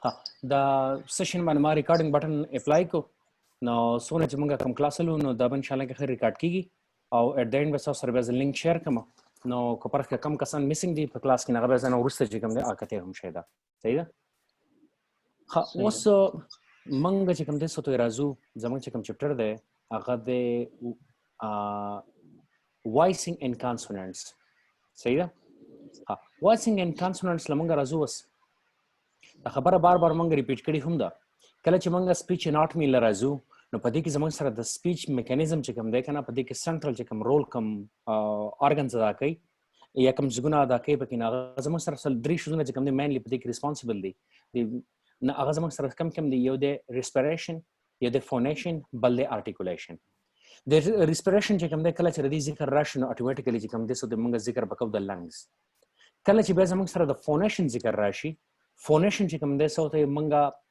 ها دا سیشن باندې ما ریکارډینګ بټن اپلای کو نو سونه چې موږ کوم کلاس لرو نو دا به ان شاء الله کې خیر ریکارډ کیږي او اټ د اند به سره به لینک شیر کوم نو کو پرخه کم کسان میسنګ دي په کلاس کې نه به زنه ورسته چې کوم دی اکته هم شي دا صحیح ده ها اوس منګ چې کوم دې سوتو راځو زمونږ چې کوم چپټر دی هغه د وایسینګ اند کانسوننټس صحیح ده ها وایسینګ اند کانسوننټس لمونګ راځو وس دا خبره بار بار مونږ ریپیټ کړي هم ده کله چې مونږ سپیچ اناټمی لرازو نو په دې کې زموږ سره د سپیچ میکانیزم چې کوم دی کنه په دې کې سنټرل چې کوم رول کوم ارګنز ادا کوي یا کوم ځګونه ادا کوي پکې نه زموږ سره درې شونه چې کوم دی مینلی په دې کې ریسپانسیبل دي نه هغه زموږ سره کم دی یو د ریسپیریشن یو د فونیشن بل د ارټیکولیشن د ریسپیریشن چې کوم دی کله چې د ذکر راشي نو اتوماتیکلی چې کوم دی سو د مونږ ذکر وکاو د لنګز کله چې به زموږ سره د فونیشن ذکر راشي فونیشن چې کوم دی سو ته مونږه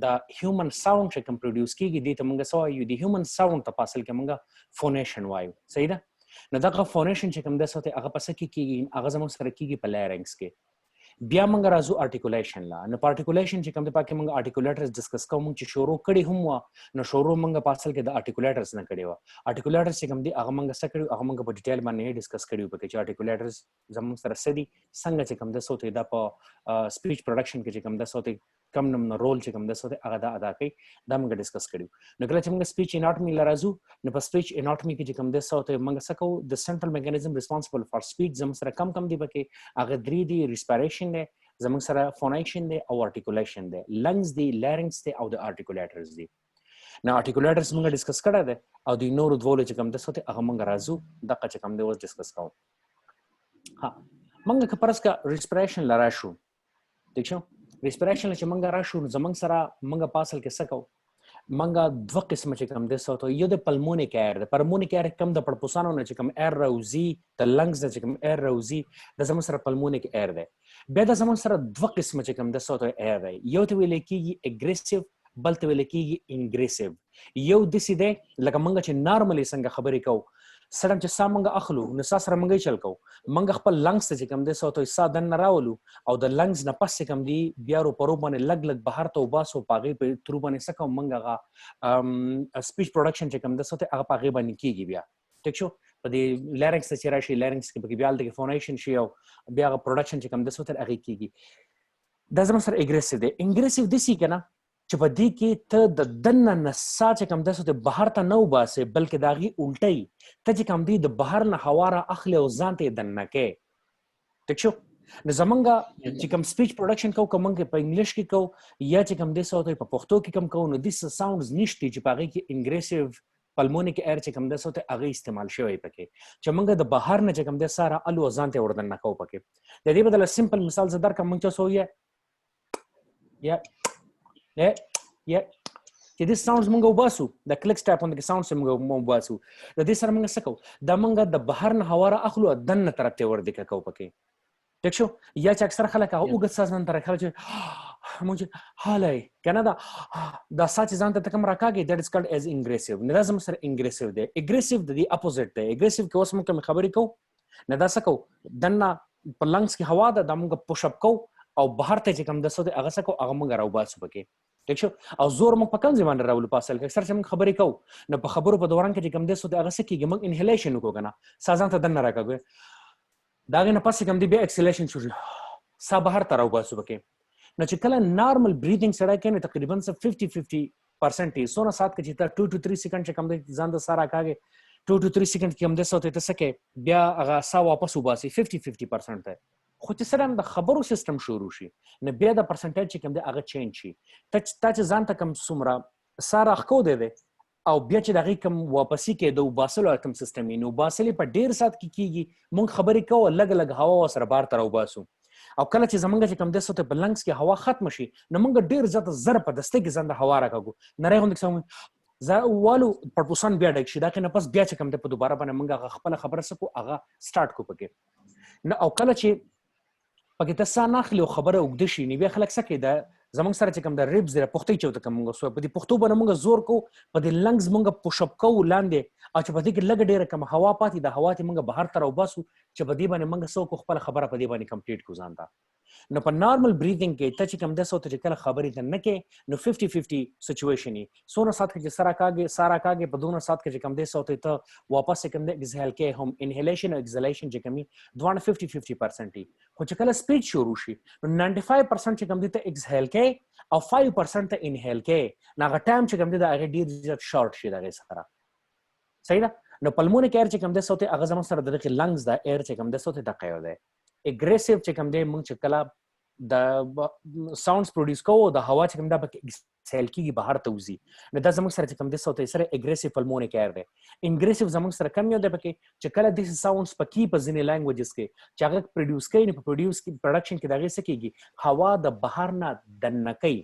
د هیومن ساوند چې کوم پروډوس کیږي د ته مونږه سو یو د هیومن ساوند ته پاسل کې مونږه فونیشن وایو صحیح ده نو دغه فونیشن چې کوم دی سو ته هغه پس کې کیږي هغه زموږ سره کیږي په لارنګز کې بیا مونږ راځو ارټیکولیشن لا نو ارټیکولیشن چې کوم دی پکې مونږ ارټیکولیټرز ډسکس کوو مونږ چې شروع کړي هم نو شروع مونږه پاسل کې د ارټیکولیټرز نه کړي و ارټیکولیټرز چې کوم دی هغه مونږه څه کړو هغه مونږ په ډیټیل باندې ډسکس کړیو پکې چې ارټیکولیټرز زموږ سره سدي څنګه چې کوم دی سو ته دا په سپیچ پروډکشن کې چې کوم دی سو ته کم نم رول چې کوم د سوته هغه دا ادا کوي دا موږ ډسکس کړیو نو کله چې موږ سپیچ اناټمی لرازو نو په سپیچ اناټمی کې چې کوم د سوته موږ سکو د سنټرل میکانیزم ریسپانسیبل فار سپیچ زموږ سره کم دی پکې هغه درې دی ریسپیریشن دی زموږ سره فونیشن دی او ارټیکولیشن دی لنګز دی لارنګز دی او د ارټیکولیټرز دی نو ارټیکولیټرز موږ ډسکس کړه دی او د نورو دوه چې کوم د سوته هغه موږ راځو دغه چې کوم دی اوس ډسکس کوو ها موږ که پرسکا ریسپیریشن لرا شو دښو ریسپیریشن چې مونږه راشو زمونږ سره مونږه پاسل کې سکو مونږه دوه قسمه چې کوم د سوتو یو د پلمونیک ایر د پلمونیک ایر کم د پړپوسانو نه چې کوم ایر راوزی د لنګز نه چې کوم ایر راوزی د زمونږ سره پلمونیک ایر دی بیا د زمونږ سره دوه قسمه چې کوم د سوتو ایر دی یو ته ویل کېږي اګریسیو بل ته ویل کېږي انګریسیو یو داسې دی لکه مونږ چې نارملی څنګه خبرې کوو سره چې سا مونږ اخلو نو سا سره مونږ چل کوو مونږ خپل لنګز ته چې کوم دی سوتو سا دن نه راولو او د لنګز نه پس کوم دی بیا رو پرو باندې لګ لګ بهر ته وباسو پاغي په ترو باندې سکو مونږ هغه سپیچ پروډکشن چې کوم دی سوتو هغه پاغي باندې کیږي بیا ټیک شو په دې لارنګز ته راشي لارنګز کې بیا د فونیشن شي او بیا هغه پروډکشن چې کوم دی سوتو هغه کیږي دا زموږ سره اګریسیو دی انګریسیو دسی کنه چې په دې کې ته د دنه نسا چې کوم د سوته بهر ته نه وباسه بلکې داغي الټي ته چې کوم دی د بهر نه هوا را اخلي او ځان ته دنه کې ټیک شو نو زمونږ چې کوم سپیچ پروډکشن کو کوم په انګلیش کې کو یا چې کوم د سوته په پښتو کې کوم کو نو دیس ساوندز نشته چې پاغي کې انګریسیو پلمونیک ایر چې کوم د سوته هغه استعمال شوی پکې چې مونږ د بهر نه چې کوم د ساره الو ځان ته وردن نه کو پکې د دې بدل سمپل مثال زدار کوم چې سوې یا چې د ساوندز مونږ وباسو د کلیک سټاپ باندې ساوندز مونږ وباسو د دې سره مونږ سکو دا مونږ د بهر نه هوا را اخلو دنه طرف ته ور دي کو پکې ټیک شو یا چې اکثر خلک هغه وګت سازن تر خلک مونږ حالای کنه دا ساتي ځان ته کوم راکاږي دیٹ از کالډ از انګریسیو نه زم سره انګریسیو دی اګریسیو د دې اپوزیټ دی اګریسیو کې اوس مونږ خبرې کو نه دا سکو دنه په لنګز کې هوا ده د مونږ پوش اپ کو او بهر ته چې کوم د سوده هغه سکو هغه مونږ راوباسو پکې ټیک شو او زور مونږ په کوم ځای باندې راولو پاسل کې اکثر چې مونږ خبرې کوو نو په خبرو په دوران کې چې کوم د سوده هغه سکیږي مونږ انهلیشن وکړو کنه سازان ته دنه راکاږي داغه نه پاسې کوم دی بیا ایکسلیشن شو سا بهر ته راوباسو پکې نو چې کله نارمل بریدینګ سره کې تقریبا 50% سونه سات کې چې 2 to 3 سکند چې کوم دی ځان د سارا کاږي 2 to 3 سکند کې هم د سوته ته سکه بیا هغه سا واپس وباسي 50% ته خو چې سره د خبرو سیستم شروع شي نه بیا د پرسنټیج چې کوم دی هغه چینج شي ته چې ځان ته کوم څومره ساره خو دی او بیا چې دغه کوم واپسی کې د وباسلو کوم سیستم نو وباسلې په ډیر سات کې کیږي مونږ خبرې کوو لګ لګ هوا سره بار تر وباسو او کله چې زمونږ چې کوم د سوته په لنګز کې هوا ختم شي نو مونږ ډیر زیات زر په دسته کې ځان د هوا راکاږو نه راغوند څنګه زالو پرپوسان بیا ډک شي دا کنه پس بیا چې کوم د په دوباره باندې مونږ خپل خبره سکو هغه سٹارټ کو پکې نو او کله چې پکې تاسو نه خلو خبره وګد شي نو بیا خلک سکه دا زمونږ سره چې کوم د ریبز د پختې چوته کوم موږ سو په دې پختو باندې موږ زور کو په دې لنګز موږ پوش اپ کو لاندې او چې په دې کې لګ ډیره کوم هوا پاتې د هوا ته موږ بهر تر وباسو چې په دې باندې موږ څوک خپل خبره په دې باندې کمپلیټ کو ځان ته. نو په نارمل بریثینګ کې ته چې کوم د صوت چې کله خبرې ته نه کې نو 50-50 سچويشن یې سونه سات کې سارا کاږي په دونه سات کې کوم د صوت ته واپس کوم د ایکزهل کې هم انهلیشن او ایکزهلیشن چې کومي دوه 50-50% خو چې کله سپیچ شروع شي نو 95% چې کوم د ته ایکزهل کې او 5% ته انهل کې ناغه ټایم چې کوم د هغه ډیر شارټ شي دغه سره صحیح ده. نو پلمونیک ایر چې کوم د صوت هغه زموږ سره د لنګز د ایر چې کوم د صوت د قیو ده اګریسیو چې کوم دی موږ چې کله د ساوندز پروډوس کوو د هوا چې کوم دا سیل کیږي بهر ته وځي نو دا زموږ سره چې کوم دی صوت سره اګریسیو پلمونیک ایر دی. انګریسیو زموږ سره کم یو دی پکې چې کله د ساوندز پکې په ځینې لانګویجز کې چې هغه پروډوس کوي نو په پروډوس کې پروډکشن کې دغه څه کیږي هوا د بهر نه دنکې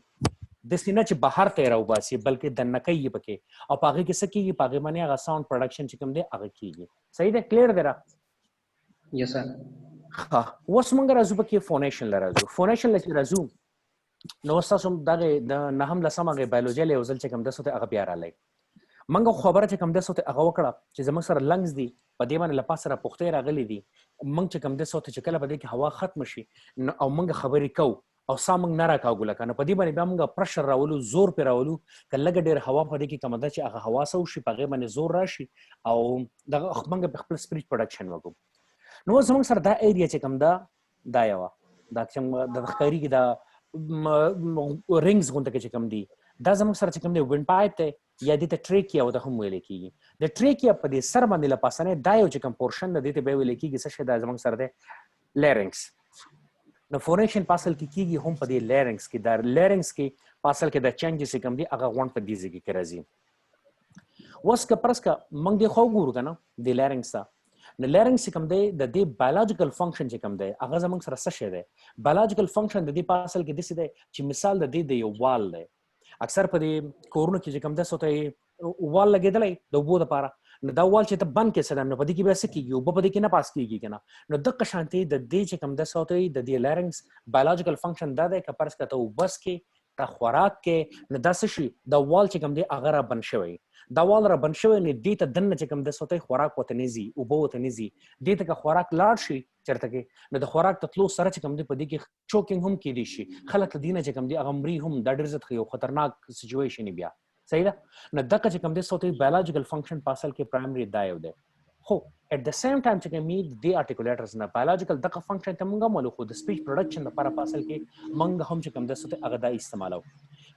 د سینه چې بهر ته راوباسي بلکې دنکې یې پکې او پاغه کې څه کیږي پاغه باندې هغه ساوند پروډکشن چې کوم دی هغه کیږي. صحیح ده کلیر دی را؟ یس سر. ها اوس موږ راځو پکې فونیشن لراځو. فونیشن لکه راځو نو تاسو دغه د نهم لسمه بایولوژي له وزل چې کوم د صوت هغه بیا رالی موږ خبره چې کوم د صوت هغه وکړه چې زموږ سره لنګز دي په دې باندې لپاسه را پختې راغلي دي موږ چې کوم د صوت چې کله په دې کې هوا ختم شي او موږ خبرې کوو او سامنګ نه راکاږو لکه نو په دې باندې بیا موږ پرشر راولو زور په راولو کله ډېر هوا په دې کې کوم ده چې هغه هوا سو شي په هغه باندې زور راشي او دغه موږ خپل سپریچ پروډکشن وکړو. نو زموږ سره دا ایریا چې کوم دا یو دا چې د ښکاری کې دا رینګز غونډه کې چې کوم دي دا زموږ سره چې کوم دی وین پایپ ته یا د ټریکیا او د هم ویل کېږي د ټریکیا په دې سر باندې لپاسنه دا یو چې کوم پورشن د دې ته به ویل کېږي څه شي دا زموږ سره دی لیرنګس. نو فونیشن پاسل کې کېږي هم په دې لیرنګس کې دا لیرنګس کې پاسل کې د چینجز چې کوم دي هغه غونډ په دې ځای کې راځي. اوس که پرسکه موږ د خو ګورو کنه د لیرنګس نو لیرنګس کوم دی د دې بایولوژیکل فنکشن چې کوم دی هغه زموږ سره څه شی دی بایولوژیکل فنکشن د دې پاسل کې داسې دی چې مثال د دې د یو وال دی اکثر په دې کورونو کې چې کوم د سوته وال لګیدلی د اوبو لپاره نو دا وال چې ته بند کې سره نو په دې کې بیا څه کېږي اوبه په دې کې نه پاس کېږي که نه نو دغه شانتې د دې چې کوم د سوته د دې لیرنګس بایولوژیکل فنکشن دا دی که فرض کړه ته اوبه څښې ته خوراک کې نو دا څه شي دا وال چې کوم دی هغه را بند شوی دا وال را بند شوی نو دې ته دننه چې کوم د سوته خوراک ورته نه ځي اوبه ورته نه ځي دې ته که خوراک لاړ شي چېرته کې نو د خوراک ته تلو سره چې کوم دی په دې کې چوکینګ هم کیدی شي خلک له دې نه چې کوم دی هغه مري هم دا ډېر زیات یو خطرناک سچویشن بیا صحیح ده. نو دغه چې کوم دی سوته بایولوژیکل فنکشن په اصل کې پرایمري دا یو دی خو at the same time چې کوم دی ارټیکولیټرز نه بایولوژیکل دغه فنکشن ته موږ مولو خو د سپیچ پروډکشن لپاره په اصل کې موږ هم چې کوم د سوته هغه دا استعمالو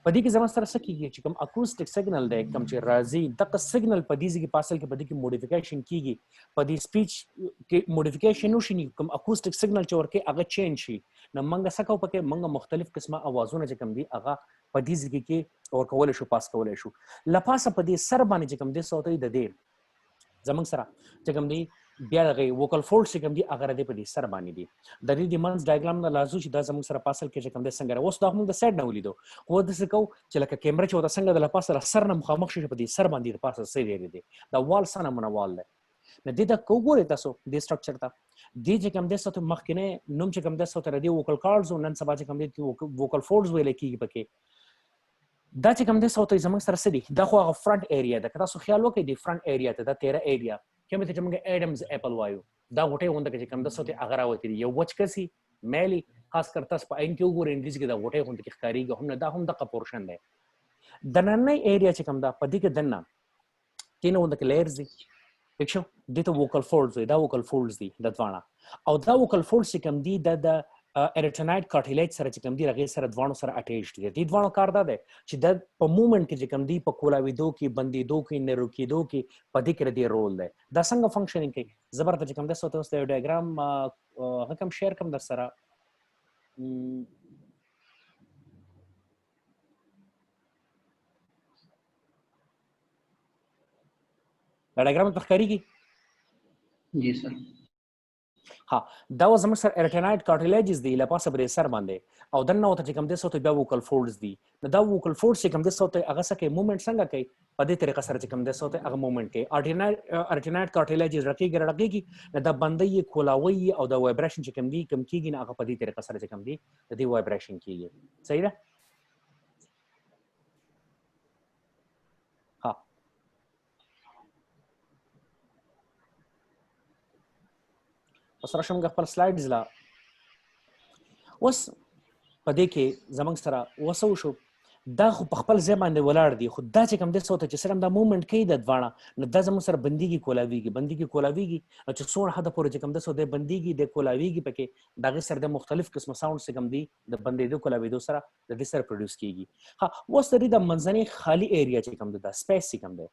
په دې کې زموږ سره څه کېږي چې کوم اکوستیک سیګنل دی کوم چې راځي دغه سیګنل په دې کې په اصل کې په دې کې موډیفیکیشن کېږي په دې سپیچ کې موډیفیکیشن وشي کوم اکوستیک سیګنل چې ورکه هغه چینج شي نو موږ څه کوو پکې موږ مختلف قسمه اوازونه چې کوم دي هغه په دې ځای کې ورکول شو پاس کولای شو لپاسه په دې سر باندې چې کوم دي صوتي د دې زمنګ سره چې کوم دي بیا د ووکل فولډ چې کوم دي هغه د په دې سر باندې دي د دې د منځ ډایګرام نه لازم چې دا زموږ سره پاسل کې چې کوم دي څنګه اوس دا موږ د سایډ نه ولیدو خو د څه کو چې لکه کیمرا چې ودا څنګه د لپاسه سر نه مخامخ شي په دې سر باندې د پاسه سي دی دا وال سره منوال دی نه دې دا کوګورې تاسو د سټرکچر ته دې چې کوم دي څه مخکنه نوم چې کوم دي څه تر دې ووکل کارډز نن سبا چې کوم دي ووکل فولډز ویل کېږي پکې دا چې کوم دي صوت زموږ سره سړي دا خو هغه فرنٹ ایریا ده که تاسو خیال وکړئ د فرنٹ ایریا ته دا 13 ایریا کومه چې موږ اډمز اپل وایو دا غټه ونده چې کوم د صوت هغه راوتی یو وچ کسي مېلي خاص کر تاسو په ان کې وګورئ انګلیسي کې دا غټه ونده کې ښکاریږي هم نه دا هم د پورشن دی د نننۍ ایریا چې کوم دا په دې کې دنه کینه ونده کې لیرز دي پښو د ته ووکل فولډز دا ووکل فولډز دي د ځوانه او دا ووکل فولډز چې کوم دي د اریټنایټ کارټیلیج سره چې کوم دی رغې سره دوانو سره اٹیچ دي د دوانو کار دا دی چې د په موومنت کې چې کوم دی په کولاویدو کې بندیدو کې نرو کېدو کې په دې کې د رول دی دا څنګه فنکشنینګ کوي زبرته چې کوم د سوته اوس د ډایګرام هغه کوم شیر کوم در سره دا ډایګرام ته ښکاریږي جی سر ها دا زموږ سره اریټنایټ کارټیلیجز دی لپاسه بر سر باندې او دنه وته چې کوم د صوت بیا ووکل فولډز دي نو دا ووکل فولډز چې کوم د صوت هغه سکه موومنت څنګه کوي په دې طریقه سره چې کوم د صوت هغه موومنت کوي اریټنایټ کارټیلیجز رقیږي نو دا بندي کولاوي او د وایبریشن چې کوم دی کوم کیږي نه هغه په دې طریقه سره چې کوم دی د دې وایبریشن کیږي صحیح ده سره شم خپل سلایډز لا اوس پدې کې زمنګ سره وسو شو دا خو په خپل ځای باندې ولاړ دي خو دا چې کوم د صوت چې سره دا موومېنټ کوي د دواړه نو دا زموږ سره بنديږي کولاویږي چې څومره حد پورې چې کوم د صوت بنديږي د کولاویږي پکې دغه سره د مختلف قسمه ساوند څخه کوم دي د بندېدو کولاویدو سره د دې سره پروډوس کیږي ها اوس د منځنۍ خالی ایریا چې کوم د سپیس چې کوم دی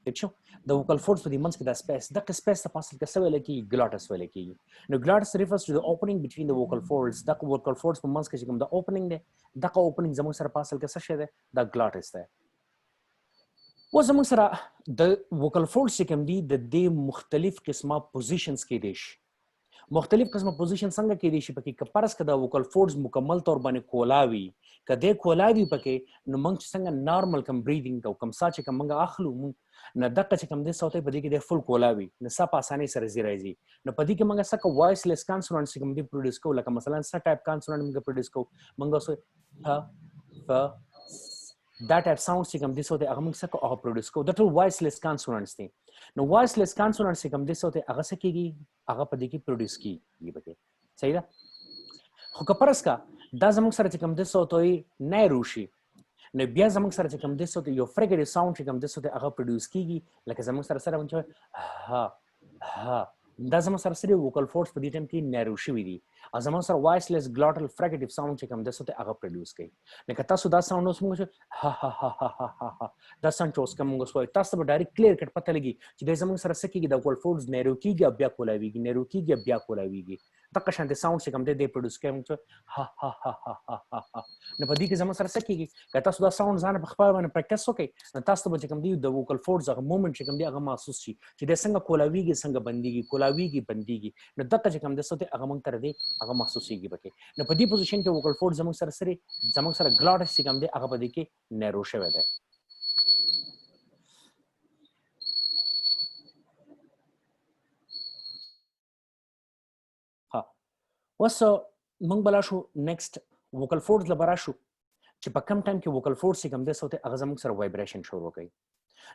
ٹھیک د ووکل فورډز په دې منځ کې د سپیس د سپیس په فاصله کې څه ویل کېږي ګلاټس ویل کېږي نو ګلاټس ریفرز ټو د اوپننګ بټوین د ووکل فورډز د ووکل فورډز په منځ کې چې کوم د اوپننګ دی دغه اوپننګ زموږ سره په فاصله کې څه شی دی د ګلاټس دی و زموږ سره د ووکل فورډز چې کوم دي د دې مختلف قسمه پوزیشنز کې دي مختلف قسمه پوزیشن څنګه کې دي چې پکې کپرس کده ووکل فورډز مکمل طور باندې کولاوي کده کولاوي پکې نو موږ څنګه نارمل کم بریدینګ او کم سا چې کوم موږ اخلو نه دغه چې کوم د صوتي په دې کې د فل کولاوي نه سا په اسانۍ سره زی راځي نو په دې کې موږ څه وایس لیس کانسونانټس کوم دي پروډوس کوو لکه مثلا څه ټایپ کانسونانټ موږ پروډوس کوو موږ څه ف دا ټایپ ساوند چې کوم دي صوتي هغه موږ څه کوو پروډوس کوو د ټول وایس لیس کانسونانټس دي نو وایس لیس کانسونانټس کوم دي صوتي هغه څه کیږي هغه په دې کې پروډوس کیږي پکې صحیح ده خو کپرس کا دا زموږ سره چې کوم د صوتي نه روشي نو بیا زموږ سره چې کوم د صوت یو فرګریټ ساوند چې کوم د صوت هغه پروډوس کیږي لکه زموږ سره ونچ ها ها دا زموږ سره ووکل فورډز په دې ټیم کې نارو شوی دي او زموږ سره وایس لیس ګلاټل فرګریټ ساوند چې کوم د صوت هغه پروډوس کوي لکه تاسو دا ساوند اوس موږ ها ها ها ها ها دا ساوند اوس کوم موږ سوای تاسو به ډایرکټ کلیر کټ پته لګي چې د زموږ سره سکیږي د ووکل فورډز نارو کیږي بیا کولاویږي نارو کیږي بیا کولاویږي دغه شان د ساوند چې کوم د پروډوس کوي موږ ها ها ها ها ها نو په دې کې زموږ سره سکیږي که تاسو دا ساوند ځان په خپل باندې پریکټیس وکړئ نو تاسو به چې کوم دی د ووکل فورډز هغه موومېنټ چې کوم دی هغه محسوس شي چې د څنګه کولاویږي څنګه بنديږي کولاویږي بنديږي نو دغه چې کوم د صوت هغه موږ تر دې هغه محسوسيږي پکې نو په دې پوزیشن کې ووکل فورډز زموږ سره ګلاټس چې کوم دی هغه په دې کې نارو شوی دی اوس موږ بلا شو نیکسٹ ووکل فورډز لپاره شو چې په کم ټایم کې ووکل فورډز کوم د صوت هغه زموږ سره وایبریشن شروع کوي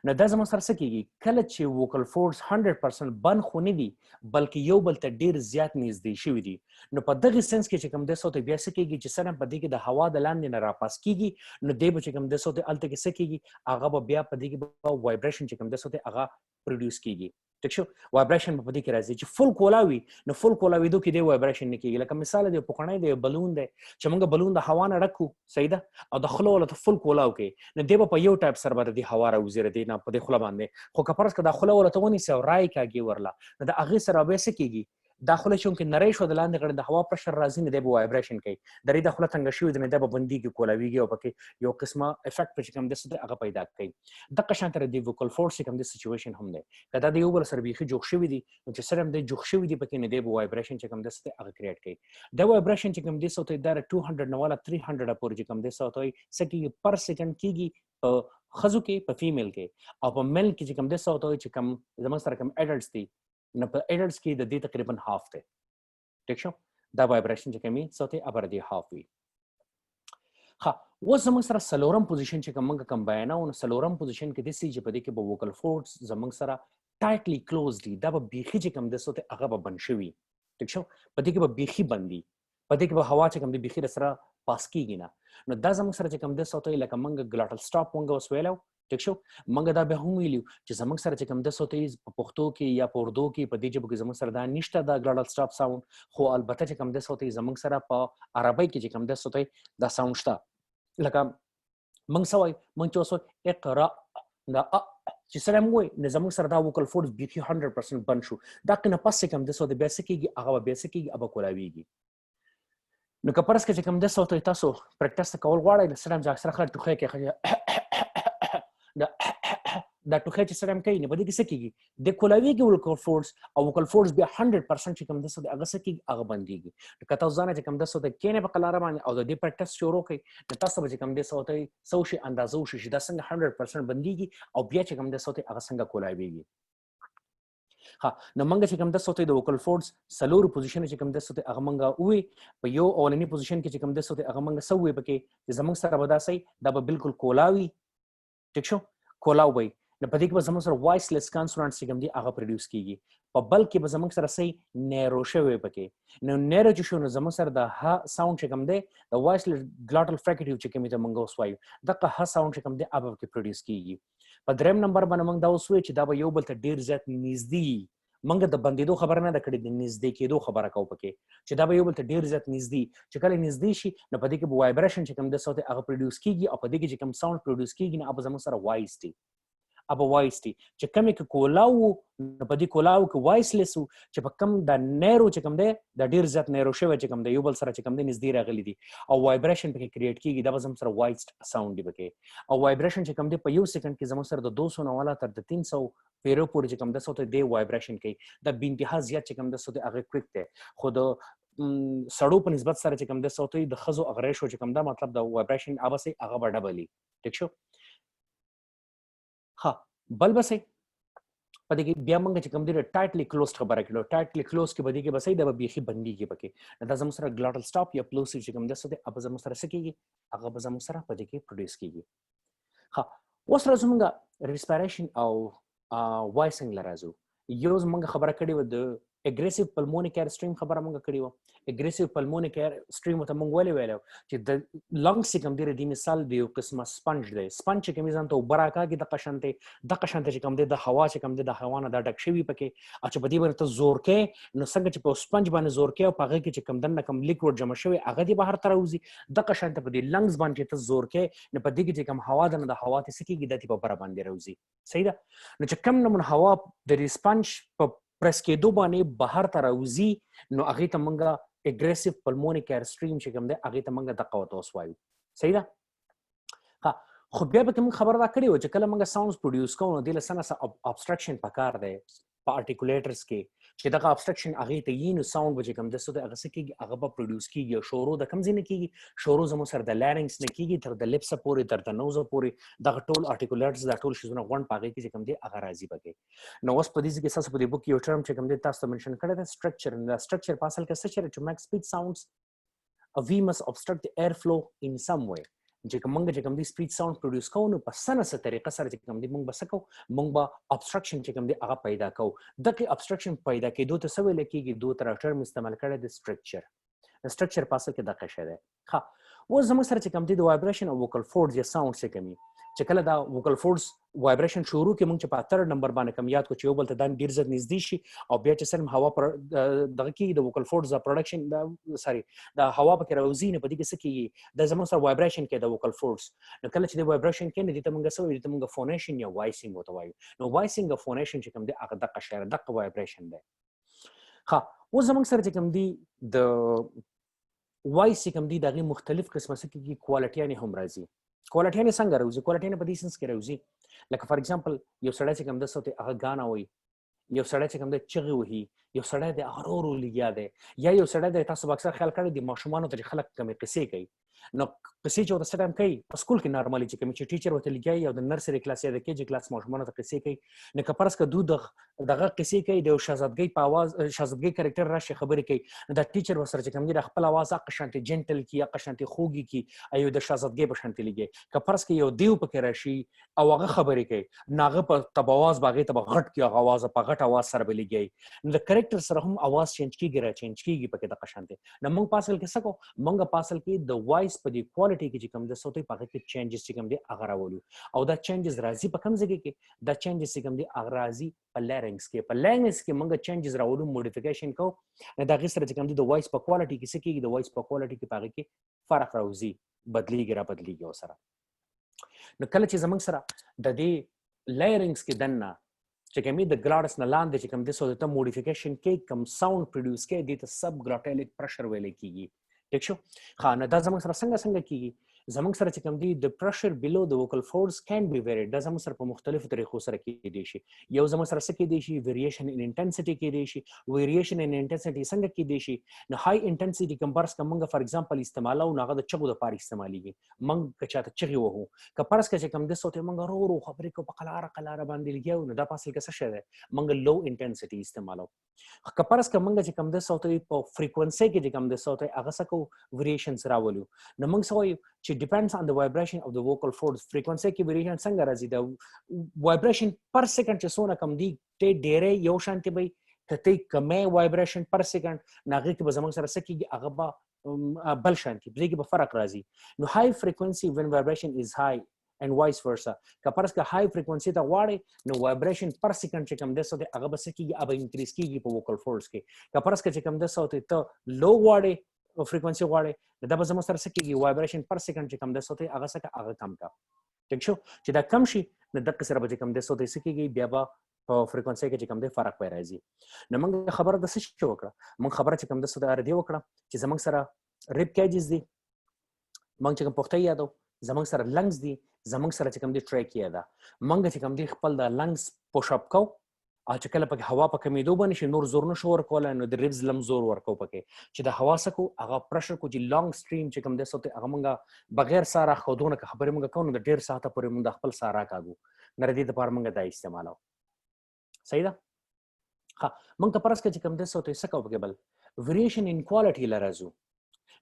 نو دا زموږ سره څه کیږي کله چې ووکل فورډز 100% بند خو نه دي بلکې یو بل ته ډیر زیات نږدې شوي دي نو په دغه سنس کې چې کوم د صوت بیا څه کیږي چې سره په دې کې د هوا د لاندې نه راپاس کیږي نو دی به چې کوم د صوت الته کې څه کیږي هغه بیا په دې کې وایبریشن چې کوم د صوت هغه پروډوس کیږي ٹھیک شو وایبریشن په دې کې راځي چې فل کولاوي نو فل کولاوي دوه کې دی وایبریشن نه کیږي لکه مثال دی پکړنۍ دی بلون دی چې موږ بلون د هوا نه ډکو صحیح ده او د خلو ولته فل کولاو کې نو دی په یو ټایپ سره باندې هوا راوځي ردی نه په دې خله باندې خو کپرس که د خلو ولته ونی سو راي کاږي ورلا نو د اغه سره به څه کیږي داخله شون کې نری شو د لاندې غړي د هوا پرشر راځي نه دی وایبریشن کوي درې داخله څنګه شوی د نه د بنديږي کولاویږي او پکې یو قسمه افیکټ په کوم د څه هغه پیدا کوي د قشان تر دی ووکل فورډز کوم د سچويشن هم دی کدا د یو بل سره بيخي جوخ شوی دي چې سره هم د جوخ شوی دي پکې نه دی وایبریشن چې کوم د څه هغه کریټ کوي د وایبریشن چې کوم د څه ته د 200 نه والا 300 پورې چې کوم د څه ته سکه پر سکند کیږي خزو کې په فیمیل کې او په میل کې چې کوم د څه ته چې کوم زموږ سره کوم اډلټس دي نو په اډلټس کې د دې تقریبا هاف دی ٹھیک شو دا وایبریشن چې کومي صوتي ابر دی هاف وي ها و زموږ سره سلورم پوزیشن چې کوم کمباین او سلورم پوزیشن کې د سی چې په دې کې به ووکل فورډز زموږ سره ټایټلی کلوز دي دا به بیخي چې کوم د صوت هغه به بند شوی ٹھیک شو په دې کې به بیخي بندي په دې کې به هوا چې کوم د بیخي سره پاس کیږي نه نو دا زموږ سره چې کوم د صوت لکه موږ ګلاټل سټاپ موږ وسویلو ٹھیک شو موږ دا به هم ویلو چې زموږ سره چې کوم د صوت په پښتو کې یا په اردو کې په دې ژبه کې زموږ سره دا نشته دا ګلاټل سټاپ ساوند خو البته چې کوم د صوت زموږ سره په عربی کې چې کوم د صوت دا ساوند شته لکه موږ سوای موږ چې وسو اقرا دا چې سره موږ نه زموږ سره دا ووکل فورډز بیخي 100% بند شو دا کنه پس کوم د صوت بیا سکیږي هغه بیا سکیږي ابا کولاویږي نو کپرس کې چې کوم د صوت تاسو پریکټیس کول غواړئ نو سره ځکه سره خلک ټوخه کې دا ټوخه چې سره کوي نه بده کې سکیږي د کولاویږي ووکل فورډز او ووکل فورډز بیا 100% چې کوم د صوت هغه سکیږي هغه بنديږي نو کته ځانه چې کوم د صوت کینه په قلاره باندې او د دې پریکټیس شروع کړئ نو تاسو به چې کوم د صوت سوشي اندازو شي دا څنګه 100% بنديږي او بیا چې کوم د صوت هغه څنګه کولاویږي ها نو موږ چې کوم د صوت د ووکل فورډز سلور پوزیشن چې کوم د صوت هغه موږ وې په یو اولنی پوزیشن کې چې کوم د صوت هغه موږ سوې پکې چې زموږ سره بداسي دا به بالکل کولاوي ٹھیک شو کولاو وي نو په دې کې به زموږ سره وایس لیس کانسونانټس چې کوم دي هغه پروډوس کیږي په بل کې به زموږ سره سي نیرو شوی پکې نو نیرو چې شو نو زموږ سره د ه ساوند چې کوم دی د وایس ګلاټل فریکټیو چې کوم ته موږ اوس وایو دغه ه ساوند چې کوم دی هغه کې پروډوس کیږي په دریم نمبر باندې موږ دا اوس وایو چې دا به یو بل ته ډیر زیات نږدې منګه د بندیدو خبر نه د کړې د نږدې کېدو خبره کوو پکې چې دا به یو بل ته ډیر زیات نږدې چې کله نږدې شي نو په دې کې به وایبریشن چې کوم د صوت هغه پروډوس کیږي او په دې کې چې کوم ساوند پروډوس کیږي نو هغه زموږ سره وایس دی ابا وایس دی چې کومې کې کولاو نو په دې کولاو کې وایس لیس چې په کوم د نیرو چې کوم دی د ډیر زیات نیرو شوی چې کوم دی یو بل سره چې کوم دی نږدې راغلي دي او وایبریشن پکې کریټ کیږي دا به زموږ سره وایس ساوند دی پکې او وایبریشن چې کوم دی په یو سکند کې زموږ سره د 200 نه والا تر د 300 پیرو پورې چې کوم د صوت دی وایبریشن کوي د بینتها زیات چې کوم د صوت هغه کویک دی خو د سړو په نسبت سره چې کوم د صوت د خزو اغریشو چې کوم دا مطلب د وایبریشن اوبسي هغه ډبلی ټیک شو ها بل بسې په دې کې بیا موږ چې کوم دی ټایټلی کلوزډ خبره کړو ټایټلی کلوز کې بده کې بسې د بيخي بندي کې پکې دا زموږ سره ګلاټل سټاپ یا پلوسیو چې کوم د څه دی اب زموږ سره سکیږي هغه به زموږ سره په دې کې پروډوس کیږي ها اوس راځو موږ ریسپیریشن او وایسنګ لرازو یو موږ خبره کړې و د اګریسیو پلمونیک ایر سټریم خبره موږ کړې و اګریسیو پلمونیک ایر سټریم ته موږ ویلو چې د لنګس کوم دی مثال دی یو قسمه سپنج دی سپنج چې کوم ځان ته وبراکا کې د قشنته چې کوم دی د هوا چې کوم دی د هوا نه د ډک شوی پکې چې په دې باندې ته زور کې نو څنګه چې په سپنج باندې زور کې او په هغه کې چې کوم دنه کوم لیکوډ جمع شوی هغه دی بهر تر وځي د قشنته په دې لنګس باندې ته زور کې نو په دې کې چې کوم هوا د هوا ته سکیږي د تی په بر باندې راوځي صحیح ده نو چې کوم نمون هوا د سپنج په پرس کېدو باندې بهر ته راوځي نو هغه ته موږ اګریسیو پلمونیک ایر سټریم چې کوم دی هغه ته موږ د قوت اوس وایو صحیح ده ها خو بیا به موږ خبره دا کړې و چې کله موږ ساوندز پروډوس کوو نو د لسنه ابستراکشن پکار دی په ارټیکولیټرز کې چې دغه ابستراکشن هغه ته یې نو ساوند به کوم د څه د هغه سکیږي هغه به پروډوس کیږي شورو د کم ځینې کیږي شورو زمو سره د لارینکس نه کیږي تر د لپس پورې تر د نوز پورې دغه ټول ارټیکولیټرز د ټول شیزونه غون پاږي چې کوم دی هغه راځي پکې نو اوس په دې کې تاسو په دې بوک یو ټرم چې کوم دی تاسو منشن کړی دی سټرکچر ان د سټرکچر په اصل کې څه چې to make speech sounds we must obstruct the airflow in some way چې کومه چې کوم دی سپیچ ساوند پروډوس کوو نو په سنه طریقه سره چې کوم دی موږ بسکو موږ به ابستراکشن چې کوم دی هغه پیدا کوو دغه ابستراکشن پیدا کېدو ته څه ویل کېږي دوه تر ټرم استعمال کړی د سټرکچر په اصل کې دغه شی دی ها و زموږ سره چې کوم دی د وایبریشن او ووکل فورډز یا ساوند څه کوي چې کله دا ووکل فورډز وایبریشن شروع کې موږ چې په 3 نمبر باندې کوم یاد کو چې یو بل ته د ډیر زړه نږدې شي او بیا چې سره هوا پر دغه کې د ووکل فورډز پروډکشن د سوري د هوا په کې راوځي نه په دې کې څه کې د زموږ سره وایبریشن کې د ووکل فورډز نو کله چې د وایبریشن کې نه دي ته موږ څه وایو ته موږ فونیشن یا وایسینګ وته وایو نو وایسینګ او فونیشن چې کوم دی هغه دغه شی دغه وایبریشن دی ها و زموږ سره چې کوم دی د وایس کوم دی دغه مختلف قسمه څه کې کوالټیانه هم راځي کوالټیانه څنګه راوځي کوالټیانه په دې سنس کې راوځي لکه فار ایگزامپل یو سړی چې کوم د صوت هغه غانا وي یو سړی چې کوم د چغې وهي یو سړی د اغرورو لګیا دی یا یو سړی د تاسو اکثر خیال کړی د ماشومانو ته خلک کمې قصې کوي نو قصې چې ورته ټایم کوي په سکول کې نارمالي چې کوم چې ټیچر ورته لګي او د نرسري کلاس یا د کېجی کلاس ماشومانو ته قصې کوي نو کپرس کا دغه قصې کوي د شاهزادګۍ په आवाज شاهزادګۍ کریکټر راشي خبرې کوي د ټیچر ورسره چې کوم د خپل आवाज اق شانتي جنټل کی اق شانتي خوږي کی ایو د شاهزادګۍ په شانتي لګي کپرس کې یو دیو پکې راشي او هغه خبرې کوي ناغه په تبواز باغې ته غټ کی आवाज په غټ आवाज سره بلګي نو د کریکټر سره هم आवाज چینج کیږي را چینج کیږي پکې د قشانتي نو موږ پاسل کې سکو موږ پاسل کې د وایس په دی کوالټي کې چې کوم د صوتي په کې چینجز چې کوم دی هغه راولو او دا چینجز راځي په کوم ځای کې دا چینجز چې کوم دی هغه راځي په لارینکس کې موږ چینجز راولو موډیفیکیشن کو دا غي سره چې کوم دی د وایس په کوالټي کې څه کېږي د وایس په کوالټي کې په کې فرق راوځي بدلیږي وسره نو کله چې زمنګ سره د دې لارینکس کې دنه چې کومې د ګلاډس نه لاندې چې کوم د صوت ته موډیفیکیشن کې کم ساوند پروډوس کې د سب ګلاټیلیک پرشر ویل کېږي ټیک شو خانه دا زموږ سره څنګه کېږي زموږ سره چې کوم دی د پرشر بیلو د ووکل فورس کین بی ویری دا زموږ سره په مختلفو طریقو سره کې دی شي یو زموږ سره څه کې دی شي ویریشن ان انټنسټی کې دی شي ویریشن ان انټنسټی څنګه کې دی شي نو های انټنسټی کمپارس کومه فار ایگزامپل استعمالو ناغه د چغو د پاره استعماليږي منګ کچاته چغي وو کپارس کې کوم د صوت منګ ورو خبرې کو په قلاره باندې لګیو نو دا پاسل کې څه شوه منګ لو انټنسټی استعمالو کپارس کومه چې کوم د صوت په فریکوئنسي کې کوم د صوت هغه سکو variations راولو نو موږ سوي چې depends on the vibration of the vocal folds frequency کې variation څنګه راځي د vibration per second چې څونه کم دی ته ډېرې یو شانتي وي کته کمه vibration per second ناغه کې به زموږ سره سکیږي هغه به بل شانتي بلکې به فرق راځي نو high frequency when vibration is high and vice versa کپرس که high frequency ته غواړي نو vibration per second چې کوم د سوته هغه به سکیږي هغه increase کیږي په vocal folds کې کپرس که چې کوم د سوته ته low غواړي frequency غواړي دا به زموږ سره سکیږي vibration per second چې کوم د سوته هغه سکه هغه کم کا ٹھیک شو چې دا کم شي نو د سره به کوم د سوته سکیږي بیا به په frequency کې چې کوم د فرق پیدا راځي نو موږ خبره د څه شي وکړه موږ خبره چې کوم د سوته ار دی وکړه چې زموږ سره rib cages دي موږ چې کوم پخته یادو زموږ سره لنګز دي زموږ سره چې کوم دي ټریکیا ده موږ چې کوم دي خپل د لنګز پوش اپ کو او چې کله پکې هوا په کمیدو باندې شي نور زور نشو ورکول نو د ریبز لم زور ورکو پکې چې د هوا سکو هغه پرشر کو چې لانګ سټریم چې کوم دي سوته هغه موږ بغیر ساره خودونه خبرې موږ کوو د ډیر ساعته پورې موږ خپل سارا کاګو نردي د پاره موږ دا استعمالو صحیح ده ها موږ پرس کې چې کوم دي سوته سکو پکې بل ویریشن ان کوالټي لرازو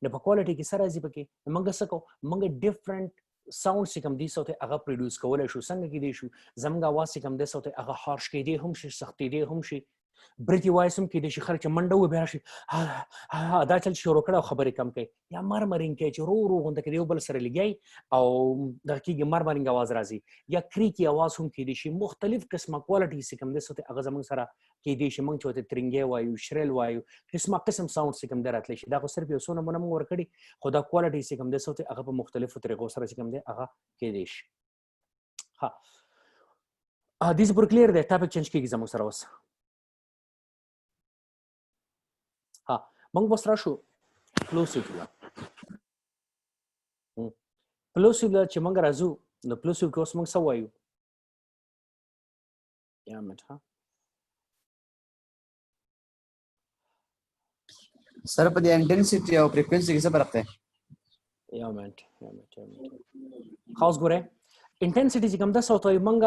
نو په کوالټي کې سره ځي پکې موږ سکو موږ ډیفرنٹ ساوند چې کوم دي سوته هغه پروډوس کولای شو څنګه کې دي شو زموږ आवाज چې کوم دي سوته هغه هارش کې دي هم شي سختي دي هم شي بریتي وایس هم کې دي شي خرچ منډه و بیا شي دا چل شروع کړه خبرې کم کوي یا مرمرین کې چې رو غونډه کې یو بل سره لګي او د کېږي مرمرین आवाज راځي یا کریکی आवाज هم کې دي شي مختلف قسمه کوالټي چې کوم دي سوته هغه زموږ سره کې دي شي موږ چوته ترنګي وایو شریل وایو قسم ساوند چې کوم دراتلی شي دا خو صرف یو څونه مونږ ورکړي خو دا کوالټي چې کوم دي سوته هغه په مختلفو طریقو سره چې کوم دي هغه کې دي شي ها دیس پر کلیر دی ټاپک چینج کیږي زموږ سره اوس ها موږ بس راشو پلوسیو چې موږ راځو نو پلوسیو کې اوس موږ څه وایو یا مټ ها سر په دې انټنسټي او فریکوئنسي کې څه فرق دی یا مټ خاص ګوره انټنسټي چې کوم د صوت وي موږ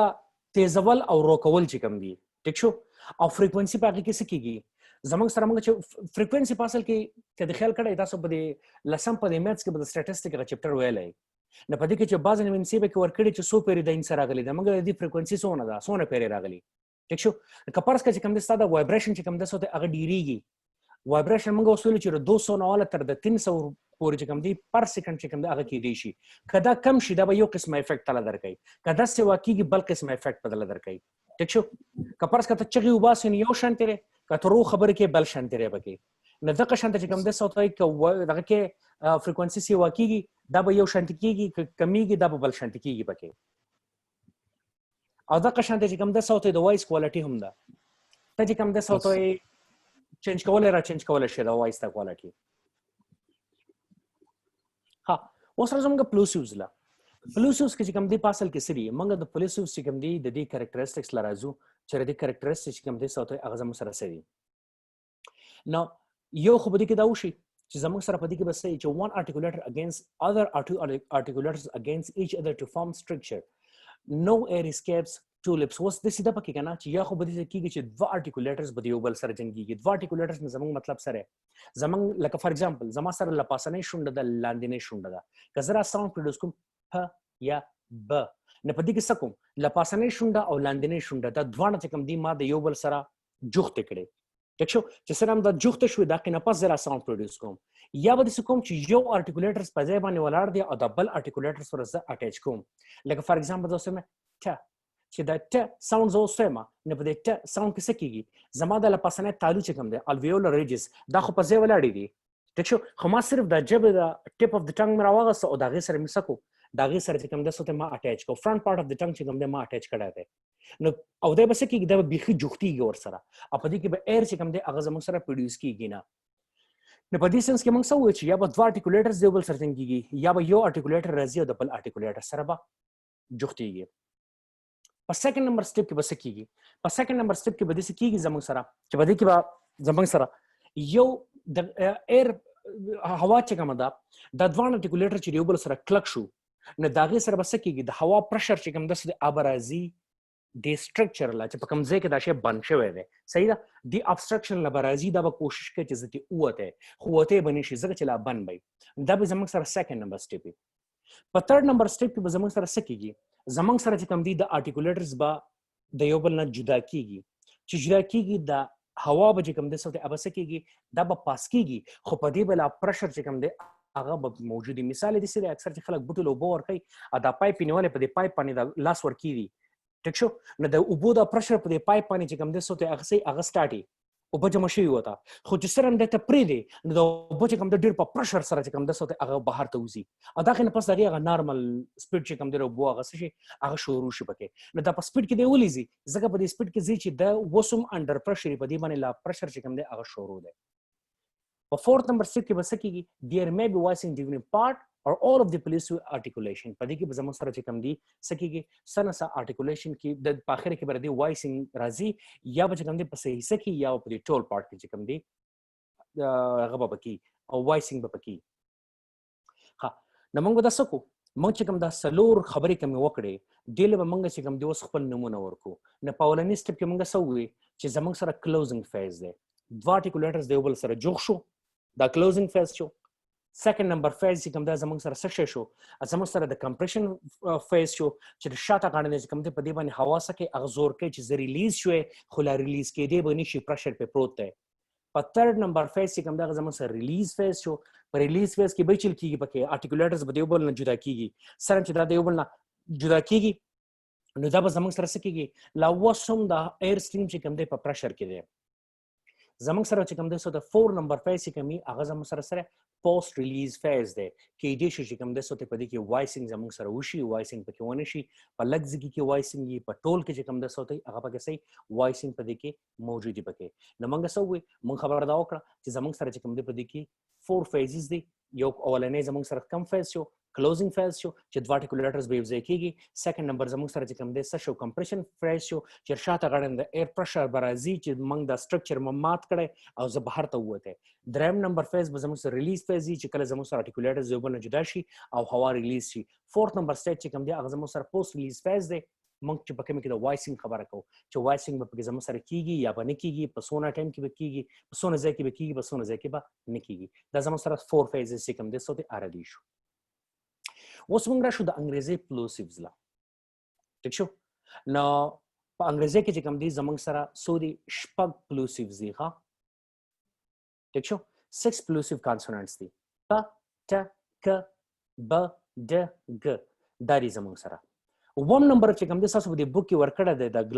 تیزول او روکول چې کوم دي ټیک شو او فریکوئنسي په هغه کې څه کیږي زموږ سره موږ چې فریکوئنسي په اصل کې کله خیال کړی تاسو په دې لسم په دې میتھس کې به سټاتستیک چپټر ویلای نه پدې کې چې بعض نوینسي به کې ورکړي چې 100 پیری د انسان راغلي دا موږ د فریکوئنسي څونه ده 100 پیری راغلي ټیک شو کپارس کې کوم د ستاده وایبریشن چې کوم د صوت هغه ډیریږي وایبریشن موږ اصول چې 200 نه والا تر د 300 پورې چې کوم دی پر سکند چې کوم دی هغه کې دی شي کدا کم شي دا به یو قسمه افیکټ تل درکې کدا سوا کېږي بل قسمه افیکټ بدل درکې ټیک شو کپارس کته چغي وباسي یو شانتره کته رو خبر کې بل شانتره بکې نه دغه شانت چې کوم د صوت وای دغه کې فریکوئنسي سی واکېږي دا به یو شانت کېږي کمیږي دا به بل شانت کېږي بکې او دغه شانت چې کوم د صوت د وایس کوالټي هم ده ته چې کوم د صوت وای چینج کولای شي دا وایس ته کوالټي ها اوس راځم غو پلوسیوز لا پلوسیوز کې کوم دی پاسل کې سری موږ د پلوسیوز چې کوم دی د دې کریکټریسټکس لرازو چې د کریکټریسټکس چې کوم دی سوته هغه زموږ سره سری نو یو خو بده کې دا وشي چې زموږ سره پدې کې بس چې one articulator against other articulators against each other to form structure no air escapes two lips وس د سیده پکې کنه چې یا خو بده کېږي چې dva articulators بده یو بل سره جنگيږي dva articulators نه زموږ مطلب سره زموږ لکه فار ایگزامپل زما سره لپاسنې شونډه د لاندې شونډه ده کزرا ساوند پروډوس کوم پ یا ب نه پدې کې سکم لپاسنې شونډه او لاندې شونډه دا دوه چې کوم دی ما د یو بل سره جوخت کړي ټیک شو چې سره هم د جوخت شو دا کې نه پس زرا ساوند پروډوس کوم یا به کوم چې یو articulators په ځای باندې ولاړ دی او د بل articulators سره زه اٹیچ کوم لکه فار ایگزامپل زه سم ټ چې دا ټ ساوند زو سم نه په دې ټ ساوند کې څه کیږي زما د لپاسنې تالو چې کوم دی الویولر ریجز دا خو په ځای ولاړ دی ټیک شو خو ما صرف د جبه د ټیپ اف د ټنګ مراوغه او دا غي سره مسکو دا غي سره چې کوم د سوته ما اٹیچ کو فرنٹ پارت اف د ټنګ چې کوم د ما اٹیچ کړه دی نو او دا به څه کیږي دا به بيخي جوختيږي ور سره او په دې کې به ایر چې کوم دی هغه زموږ سره پروډوس کیږي نه نو په دې سنس کې موږ سوچ یا به dva articulators دی بل سره څنګهږي یا به یو articulator راځي او د بل articulator سره به جوختيږي په سیکنډ نمبر سټیپ کې به څه کیږي په سیکنډ نمبر سټیپ کې به دې څه کیږي زموږ سره چې په دې کې به زموږ سره یو د ایر هوا چې کومه ده د dva articulator چې یو بل سره کلک شو نو دا غي سره به څه کیږي د هوا پرشر چې کوم د ابرازي د سټرکچر لا چې په کوم ځای کې دا شی بند شوی دی صحیح ده د ابستراکشن لا برازي دا به کوشش کوي چې زته اوته خو وته بنې شي ځکه چې لا بند وي دا به زموږ سره سیکنډ نمبر سټیپ په تھرد نمبر سټیپ کې به زموږ سره سکیږي زموږ سره چې کوم دي د ارټیکولیټرز با د یو بل نه جدا کیږي چې جدا کیږي د هوا به کوم د صوت ابسه کیږي دا به پاس کیږي خو په دې بل پرشر چې کوم دی هغه به موجودي مثال دي چې اکثر چې خلک بوتل او بور کوي ادا پایپ نیولې په دې پایپ باندې د لاس ور کیږي ټیک شو نو د اوبو د پرشر په دې پایپ باندې چې کوم د صوت هغه سي هغه سٹارټي او په جمع شي وتا خو چې سره د ته پری دی نو د اوبو چې کوم د ډیر په پرشر سره چې کوم د صوت هغه بهر ته وځي ادا کنه پس دغه نارمل سپیډ چې کوم د اوبو هغه شي هغه شروع شي پکې نو دا په سپیډ کې دی ولېږي ځکه په دې سپیډ کې ځي چې د وسوم انډر پرشر په دې باندې لا پرشر چې کوم دی هغه شروع دی په فورث نمبر سټیپ کې بس کېږي there may be voicing during part or all of the pollusive articulation په دې کې به زموږ سره چې کوم دي سکیږي سنسا articulation کې د اخر کې بر دي voicing راځي یا به کوم دي په صحیح سکی یا په دې ټول پارت کې چې کوم دي هغه به پکې او voicing به پکې ها نو موږ دا سکو موږ چې کوم دا سلور خبرې کوم وکړې دله به موږ چې کوم دی اوس خپل نمونه ورکو نه پاولنی سټیپ کې موږ سوې چې زموږ سره کلوزینګ فیز دی dva articulators دی بل سره جوړ شو دا کلوزینګ فیز شو سیکنډ نمبر فیز چې کوم دا زموږ سره سشه شو زموږ سره د کمپریشن فیز شو چې د شاته غاڼې چې کوم دی په دې باندې هوا سکه اغزور کې چې زری ریلیز شوی خو لا ریلیز کې دی باندې شي پرشر په پروت دی په تھرد نمبر فیز چې کوم دا زموږ سره ریلیز فیز شو په ریلیز فیز کې به چل کیږي پکې ارټیکولیټرز به دی بل نه جدا کیږي سره چې دا دی بل نه جدا کیږي نو دا به زموږ سره سکیږي لا وسوم دا ایر سټریم چې کوم دی په پرشر کې دی زموږ سره چې کوم دی سو د 4 نمبر فیز چې کومي هغه زموږ سره پوسټ ریلیز فیز دی کې دې شي چې کوم دی سو ته په دې کې وایسینګ زموږ سره وشي وایسینګ پکې ونه شي په لګزګي کې وایسینګ په ټول کې چې کوم دی سو ته هغه پکې سي وایسینګ په دې کې موجودي پکې نو موږ سوې موږ خبر دا وکړه چې زموږ سره چې کوم دی په دې کې 4 فیزز دي یو اولنې زموږ سره کم فیز شو کلوزینګ فیز شو چې dva articulators به یوځای کیږي سیکنډ نمبر زموږ سره چې کوم دی سشو کمپریشن فیز شو چې شاته غړند ایر پرشر برازي چې موږ د سټرکچر مات کړي او زه بهر ته وته دریم نمبر فیز به زموږ سره ریلیز فیز چې کله زموږ سره articulators یو بل جدا شي او هوا ریلیز شي فورث نمبر سټیج چې کوم دی هغه زموږ سره پوسټ ریلیز فیز دی موږ چې پکې کې د وایسینګ خبره کوو چې وایسینګ به پکې زموږ سره کیږي یا به نه کیږي په سونه ټایم کې به کیږي په سونه ځای کې به کیږي په سونه ځای کې به نه کیږي دا زموږ سره 4 فیزز چې کوم دی سو ته اړه شو اوس موږ راشو د انګریزي پلوسیوز لا ټیک شو نو په انګریزي کې چې کوم دي زموږ سره سوري شپږ پلوسیوز دي ها ټیک شو 6 پلوسیو کانسونانټس دي پ ټ ک ب د ګ دا دي زموږ سره وم نمبر چې کوم دي تاسو په دې بوک کې ورکړه ده د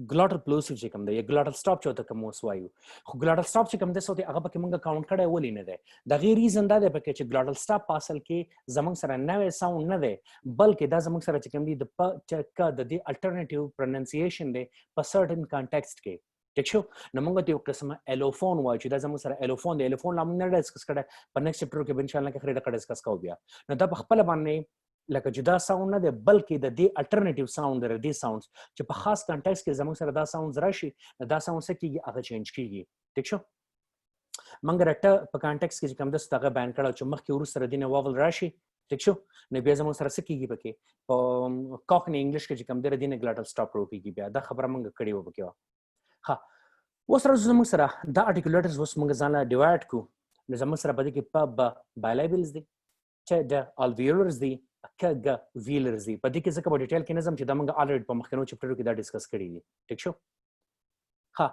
ګلاټل پلوسیو چې کوم دی یا ګلاټل سټاپ چې ته کوم وسوایو خو ګلاټل سټاپ چې کوم دی سو ته هغه پکې موږ کاونټ کړی ولې نه ده د غیر ریزن دا ده پکې چې ګلاټل سټاپ په اصل کې زموږ سره نوې ساوند نه ده بلکې دا زموږ سره چې کوم دی د پ ټ ک د دې الټرنیټیو پروننسیشن دی په سرټن کانټیکسټ کې ټیک شو نو موږ ته یو قسمه الوفون وایو چې دا زموږ سره الوفون دی الوفون لا موږ نه ډسکس کړه په نیکسټ چپټر کې ان شاء الله کې خریده کړه ډسکس کوو بیا نو دا په خپل باندې لکه جدا ساوند نه دی بلکې د دې الټرنیټیو ساوند د دې ساوندز چې په خاص کانټیکسټ کې زموږ سره دا ساوندز راشي دا ساوند څه کیږي هغه چینج کیږي ټیک شو موږ راټه په کانټیکسټ کې کوم د ستغه بیان کړو چې مخکې ورسره دینه واول راشي ټیک شو نو بیا زموږ سره څه کیږي پکې په کاکنی انګلیش کې چې کوم د دینه ګلاټل سټاپ رو کیږي بیا دا خبره موږ کړې و پکې ها اوس راځو زموږ سره دا ارټیکولیټرز اوس موږ ځان لا ډیوایډ کو نو زموږ سره بده کې په بایلیبلز دي چې د الویولرز دي کګ ویلرز دي په دې کې څه په ډیټیل کې نظم چې دا موږ الریډ په مخکنو چپټرو کې دا ډیسکس کړی دي ټیک شو ها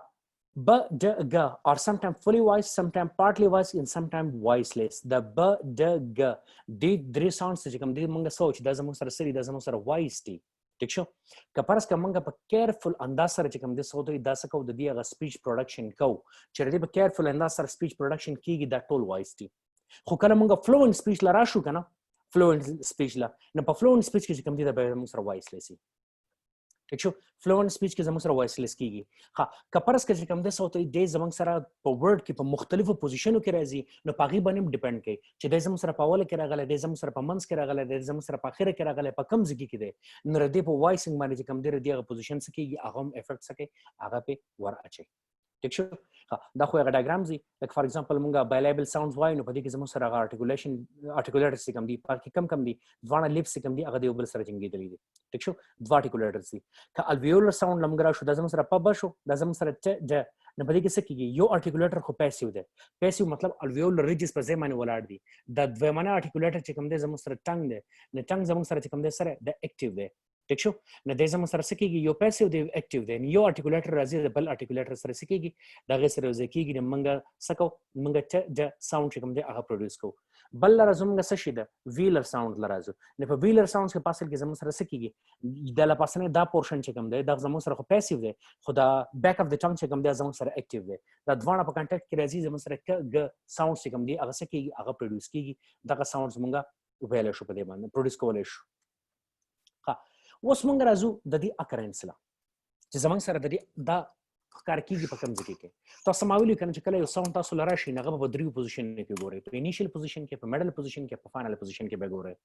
ب د ګ are sometimes fully voiced sometimes partly voiced and sometimes voiceless د ب د ګ د درې ساوندز چې کوم دي موږ سوچ دا زموږ سره سری دا زموږ سره وایس دي ټیک شو کپارس کومه په کیرفل انداز سره چې کوم دي سوتوي دا څه کو د دې غ سپیچ پروډکشن کو چې دې په کیرفل انداز سره سپیچ پروډکشن کیږي دا ټول وایس دي خو کله موږ فلوئنت سپیچ لرا شو کنه فلوئنت سپیچ لا نه په فلوئنت سپیچ کې کوم دي دا به موږ سره وایسلیس ټیک شو فلوئنت سپیچ کې زموږ سره وایسلیس کیږي ها کپارس کې کوم دي سوتوي د زموږ سره په ورډ کې په مختلفو پوزیشنو کې راځي نو پاغي باندې ډیپند کوي چې د زموږ سره په اوله کې راغله د زموږ سره په منځ کې راغله د زموږ سره په اخره کې راغله په کم ځای کې دي نو ردی په وایسینګ باندې کوم دي ردی غو پوزیشن سکیږي هغه افیکټ سکي هغه په ور اچي ټیک شو دا خو هغه ډایګرامز دي لکه فار ایگزامپل مونږه بایلیبل ساوندز وایو نو په دې کې زموږ سره هغه ارټیکولیټرز چې کوم دي پکې کم دي ځوانه لیپس چې کوم دي هغه د یو بل سره جنګېدلي دي ټیک شو دوه ارټیکولیټرز دي که الویولر ساوند لمګرا شو دا زموږ سره په بشو دا زموږ سره ټ د نو په دې کې څه کېږي یو ارټیکولیټر خو پیسیو دی پیسیو مطلب الویولر ریجز په ځای باندې ولاړ دي د دویمانه ارټیکولیټر چې کوم دی زموږ سره ټنګ دی نو ټنګ زموږ سره چې کوم دی سره د اکټیو دی ټیک شو نو د زموږ سره څه کېږي یو پیسیو دی اکټیو دی یو ارټیکولیټر راځي د بل ارټیکولیټر سره څه کېږي دغه سره یو ځای کېږي نو موږ څه کوو موږ ټ د ساوند چې کوم دی هغه پروډوس کوو بل لره زموږ څه شي ده ویلر ساوند لره راځو نو په ویلر ساوند کې پاسل کې زموږ سره څه کېږي د لا پاسنه دا پورشن چې کوم دی دا زموږ سره خو پیسیو دی خو دا بیک اف د ټنګ چې کوم دی زموږ سره اکټیو دی دا دواړه په کانټیکټ کې راځي زموږ سره ک ساوند چې کوم دی هغه څه کېږي هغه پروډوس کېږي دغه ساوند زموږ ویل شو په دې باندې پروډوس کولای شو اوس موږ راځو د دې اکرنس لا چې زموږ سره د دې دا کار کیږي په کوم ځای کې تاسو ما ویلي کنه چې کله یو ساوند تاسو لرا شي هغه په دریو پوزیشن کې ګورئ په انیشل پوزیشن کې په میډل پوزیشن کې په فائنل پوزیشن کې به ګورئ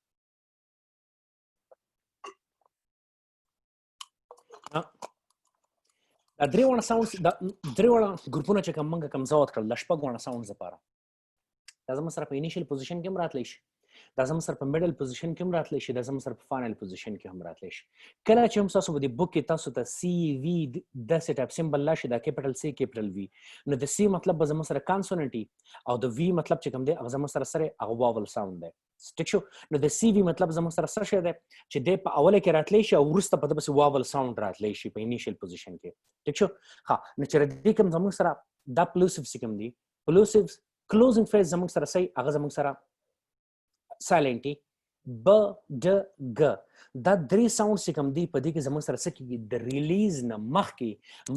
دا دریوونه ساوندز دا دریوونه ګروپونه چې کوم موږ کم زاوت کړل د شپږونه ساوندز لپاره دا زموږ سره په انیشل پوزیشن کې هم راتلی شي دا زموږ سره په میډل پوزیشن کې هم راتلی شي دا زموږ سره په فائنل پوزیشن کې هم راتلی شي کله چې هم تاسو په دې بک کې تاسو ته سی وی د سیټ اپ سمبل راشي دا کیپټل سی کیپټل وی نو د سی مطلب به زموږ سره کانسوننټي او د وی مطلب چې کوم دی هغه زموږ سره هغه واول ساوند دی ټیک شو نو د سی وی مطلب زموږ سره څه شی دی چې د په اوله کې راتلی شي او وروسته په دغه واول ساوند راتلی شي په انیشل پوزیشن کې ټیک شو ها نو چې د کوم زموږ سره دا پلوسیو سیکم دی پلوسیو کلوزینګ فیز زموږ سره صحیح هغه زموږ سره سایلنټي ب د گ دا درې ساوند چې کوم دی په دې کې زموږ سره څه کېږي د ریلیز نه مخکې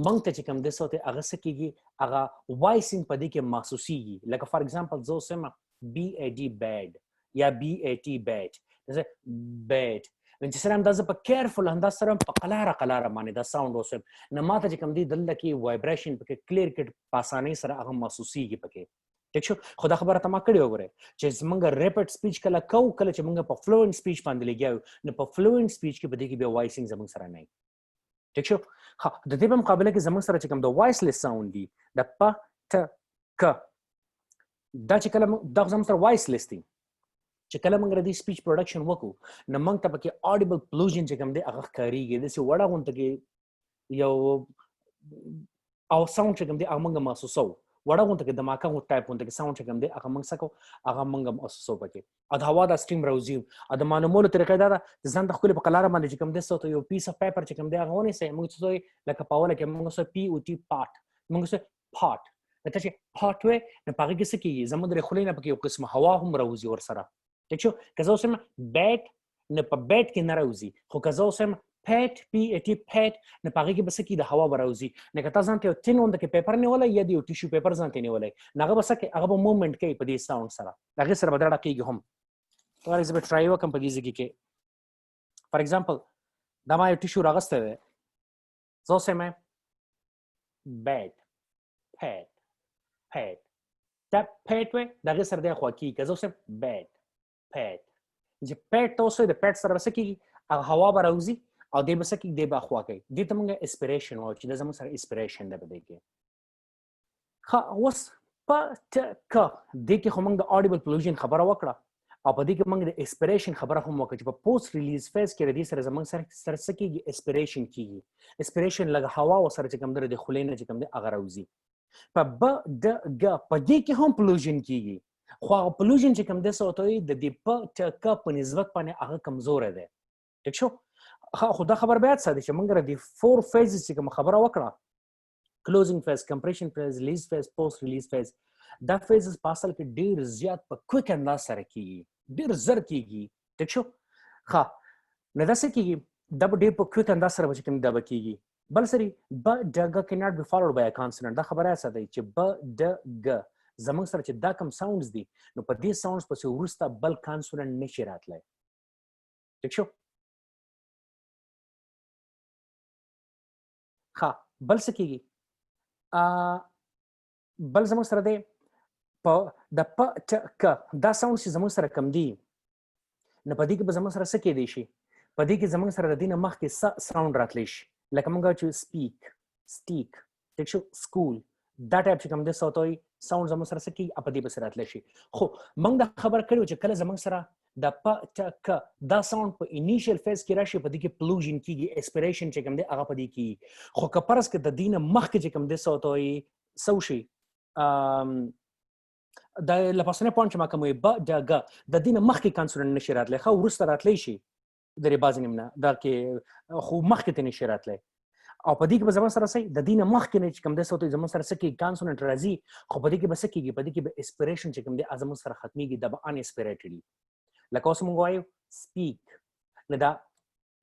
موږ ته چې کوم دی څه هغه څه کېږي هغه وایسینګ په دې کې محسوسیږي لکه فار ایگزامپل زه اوس یم بی ای ډي بیډ یا بی ای ټي بیډ بیډ چې سره همداسې په کیرفل همداسې سره په قلاره باندې دا ساوند اوس نو ما ته چې کوم دی دلته کې وایبریشن پکې کلیر کټ په اسانۍ سره هغه محسوسیږي پکې ټیک شو خو دا خبره ته ما کړې وګورئ چې زموږ ریپټ سپیچ کله کوو کله چې موږ په فلوئنټ سپیچ باندې لګیاو نو په فلوئنټ سپیچ کې به دې کې بیا وایسینګ زموږ سره نه وي ټیک شو ها د دې په مقابله کې زموږ سره چې کوم د وایسلیس ساوند دی د پ ټ ک دا چې کله دا زموږ سره وایسلیس دی چې کله موږ د سپیچ پروډکشن وکړو نو موږ ته پکې اډیبل پلوژن چې کوم دی هغه ښکارېږي داسې وړه غونته کې یو او ساوند چې کوم دی هغه موږ محسوسوو وړه غونته کې دماکه غونته ټایپ غونته کې ساوند چې کوم دی هغه موږ څه کوو هغه موږ محسوسوو پکې او د هوا دا سټیم راوځي او د معلومولو طریقه دا ده چې ځان د ښکلې په قلاره باندې چې کوم دی څه یو پیس اف پیپر چې کوم دی هغه ونیسئ موږ څه لکه په اوله کې موږ څه پی او ټي پاټ موږ څه پاټ ته چې پاټ وې نو په هغې کې څه کېږي زموږ د خولې نه پکې یو قسم هوا هم راوځي ورسره ټیک شو که زه اوس یم بیټ نو په بیټ کې نه راوځي خو که زه اوس یم پیټ پی ای ټي پیټ نو په هغې کې به څه کېږي د هوا به راوځي نو که تا ځان ته یو تین غونته کې پیپر نیولی یا د یو ټیشو پیپر ځان ته نیولی نو هغه به څه کوي هغه به موومنټ کوي په دې ساوند سره د هغې سره به دړه کېږي هم وارې زه به ټرای وکړم په دې ځای کې فار ایگزامپل دا ما یو ټیشو راغستی دی زه اوس یم بیټ پیټ پیټ دا پیټ وی د هغې سره دی خوا کېږي که زه اوس یم بیټ پیټ چې پیټ ته اوس د پیټ سره به څه کېږي هغه هوا به راوځي او دی به څه کېږي دی به اخوا کوي دې ته موږ اسپریشن وایو چې دا زموږ سره اسپریشن دی په دې کې ښه اوس په ټ ک دې کې خو موږ د اډیبل پلوژن خبره وکړه او په دې کې موږ د اسپریشن خبره هم وکړه چې په پوسټ ریلیز فیز کې د دې سره زموږ سره څه کېږي اسپریشن کېږي اسپریشن لږ هوا ورسره چې کوم دی د خولې نه چې کوم دی هغه راوځي په ب د ګ په دې کې هم پلوژن کېږي خو هغه پلوژن چې کوم دی څه ورته وایي د دې په ټ ک په نسبت باندې هغه کمزوری دی ټیک شو خو دا خبر بیا څه دی چې موږ د 4 فیزز چې کوم خبره وکړه کلوزینګ فیز کمپریشن فیز ریلیز فیز پوسټ ریلیز فیز دا فیزز په اصل کې ډېر زیات په کویک انداز سره کېږي ډېر زر کېږي ټیک شو ښه نو دا څه کېږي دا به ډېر په کویک انداز سره به چې کوم دا به کېږي بل سری ب د ګ cannot be followed by a consonant دا خبره څه دی چې ب د ګ زموږ سره چې دا کوم ساوندز دي نو په دې ساوندز پسې وروسته بل کانسوننټ نشي راتلی ټیک شو ښه بل څه کېږي بل زموږ سره دی په د پ ټ ک دا ساوند چې زموږ سره کم دي نو په دې کې به زموږ سره څه کېدی شي په دې کې زموږ سره د دې نه مخکې ساوند راتلی شي لکه موږ چې سپیک سټیک ټیک شو سکول دا ټایپ چې کوم د صوتوي ساوند زموږ سره سکی په دې بس راتلی شي. خو موږ دا خبر کړو چې کله زموږ سره د پ ټ ک دا ساوند په انیشل فیز کې راشي په دې کې پلوژن کیږي اسپیریشن چې کوم دی هغه په دې کې. خو که پرس کې د دینه مخکې چې کوم دی صوتوي سو شي د لپاسنه پوینټ چې ما کومه ب د گ د دینه مخکې کانسوننت نشي راتلی خو ورسته راتلی شي د ریباز نیمنه دا کې خو مخکې ته نشي راتلی او په دې کې به زموږ سره سي د دینه مخکې نه چې کوم د صوت زموږ سره سکی کانسوننت راځي خو په دې کې به سکیږي په دې کې به اسپیریشن چې کوم دی زموږ سره ختميږي د ان اسپیریټډلی لکه اوس موږ وایو سپیک نه دا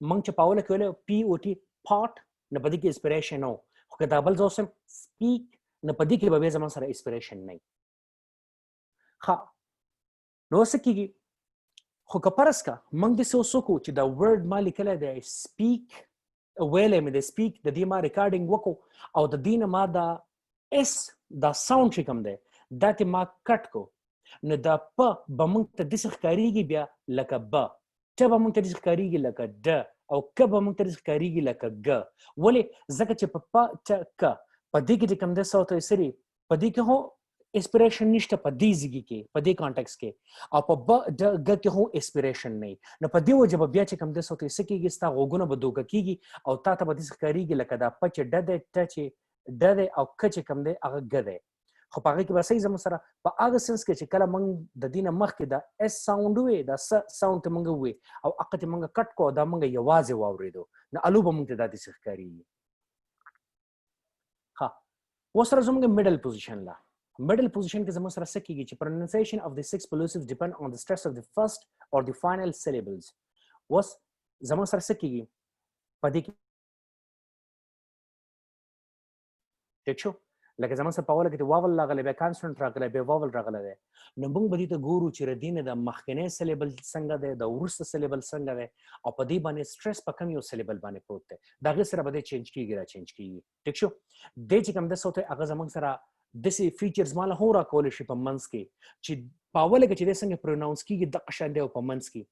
موږ چې پاول کولو پی او ټي پات نه په دې کې اسپیریشن نو خو دا بل زوسم سپیک نه په دې کې به زموږ سره اسپیریشن نه ها نو سکیږي خو کپرس کا موږ د سوسوکو چې دا ورډ مالي کله دی سپیک ویلې مې د سپیک د دې ما ریکارډینګ وکړو او د دې نه ما دا اس دا ساوند چې کوم دی دا ته ما کټ کو نو دا په به موږ ته داسې ښکارېږي بیا لکه ب ټه به موږ ته داسې ښکارېږي لکه ډ او که به موږ ته داسې ښکارېږي لکه ګ ولې ځکه چې په پ ټ ک په دې کې چې کوم دی صوت سری په دې کې هو اسپیریشن نشته په دې ځګي کې په دې کانټیکس کې او په ب د گ کې هو اسپیریشن نه نو په دې وجه بیا چې کوم د صوت سکیږي ستا غوګونه به دوکه کیږي او تا ته به دې ښکارېږي لکه دا پچ ډ د ټچ ډ او کچ کوم دی هغه گ دی خو په هغه کې به صحیح زموږ سره په هغه سنس کې چې کله موږ د دینه مخکې دا اس ساوند وي دا س ساوند ته موږ وي او هغه ته موږ کټ کو دا موږ یوازې واورېدو نو الو به موږ ته دا داسې ښکارېږي. ها اوس سره زموږ میډل پوزیشن لا middle position کې زموږ سره سکیږي چې pronunciation of the six plosives depend on the stress of the first or the final syllables. وس زموږ سره سکیږي په دې کې ټیک شو لکه زموږ سره په اوله کې واول راغلی بیا کانسوننت راغلی بیا واول راغلی دی نو موږ به دې ته ګورو چې ردینه د مخکنی سلیبل څنګه دی د وروسته سلیبل څنګه دی او په دې باندې سټرس په کم یو سلیبل باندې پروت دی د هغې سره به دې چینج کیږي را چینج کیږي ټیک شو دې چې کوم د صوت هغه زموږ سره داسې فیچرز ماله هم راکولی شي په منځ کې چې په اوله کې چې دی څنګه پروناونس کېږي دغه شان دی او په منځ کې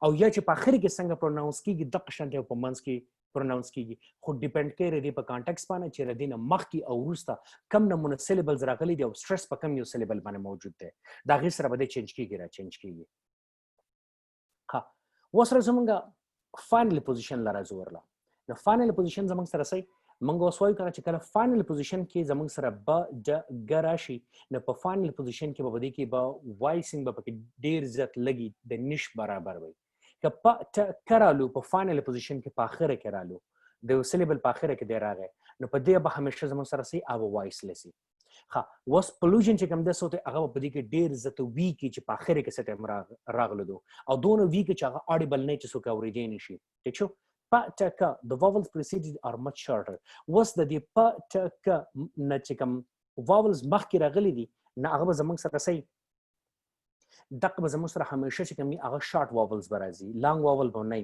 او یا چې په اخر کې څنګه پروناونس کېږي دغه شان دی او په منځ کې پروناونس کېږي خو ډیپینډ کوي ردی په کانټیکس باندې چې ردی نه مخکې او وروسته کم نمونه سلیبلز راغلي دي او سټرس په کم یو سلیبل باندې موجود دی د هغې سره به دی چینج کېږي را چینج کېږي. ها اوس سره زمونږ فاینل پوزیشن له راځو ورله نو فاینل پوزیشن زمونږ سره صحیح موږ اوس وایو کنه چې کله فاینل پوزیشن کې زموږ سره ب د ګ راشي نو په فاینل پوزیشن کې به دې کې به وایسینګ به پکې ډیر زیات لګي د نش برابر وي که په ټ کرالو په فاینل پوزیشن کې په اخره کې رالو د سلیبل په اخره کې دی راغی نو په دې به همیشه زموږ سره سي او وایس لسی. ها وس پلوژن چې کوم د صوت هغه په دې کې ډیر زیات وی کې چې په اخره کې ست راغلو دو او دونه وی کې چې هغه اډیبل نه چې څوک اورېدي نشي ټیک شو. پ ټ ک the vowels preceded are much shorter. وس د دې پ ټ ک نه چې کوم vowels مخکې راغلي دي نه هغه به زموږ سره صحیح دغه به زموږ سره همیشه چې کوم هغه شارټ vowels به راځي لانګ vowel به نه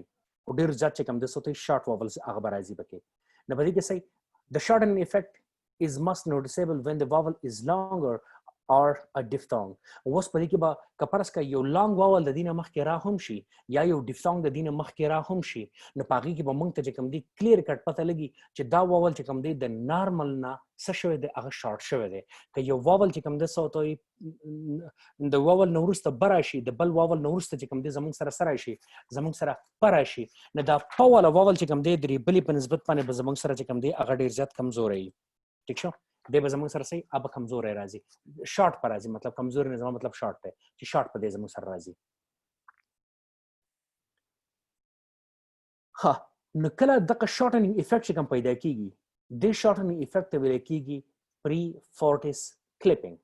او ډېر زیات چې کوم د صوت شارټ vowels هغه به راځي پکې نو په دې کې صحیح the shortening effect is most noticeable when the vowel is longer or a diphthong. اوس په دې کې به کپرس کا یو لانګ واول د دینه مخکې را هم شي یا یو ډیفثونګ د دینه مخکې را هم شي نو په هغې کې به موږ ته چې کوم دی کلیر کټ پته لګي چې دا واول چې کوم دی د نارمل نه څه شوی دی هغه شارټ شوی دی که یو واول چې کوم دی صوت وایي د واول نه وروسته به راشي د بل واول نه وروسته چې کوم دی زموږ سره څه راشي زموږ سره په راشي نو دا په واله واول چې کوم دی د بلې په نسبت باندې به زموږ سره چې کوم دی هغه ډېر زیات کمزوری وي ټیک شو دی به زموږ سره صحیح اب کمزوری راځي شارټ په راځي مطلب کمزوری نه زما مطلب شارټ دی چې شارټ په دی زموږ سره راځي. ها نو کله دغه شارټنینګ افیکټ چې کوم پیدا کیږي د شارټنینګ افیکټ ته ویل کیږي پری فورټس کلیپینګ.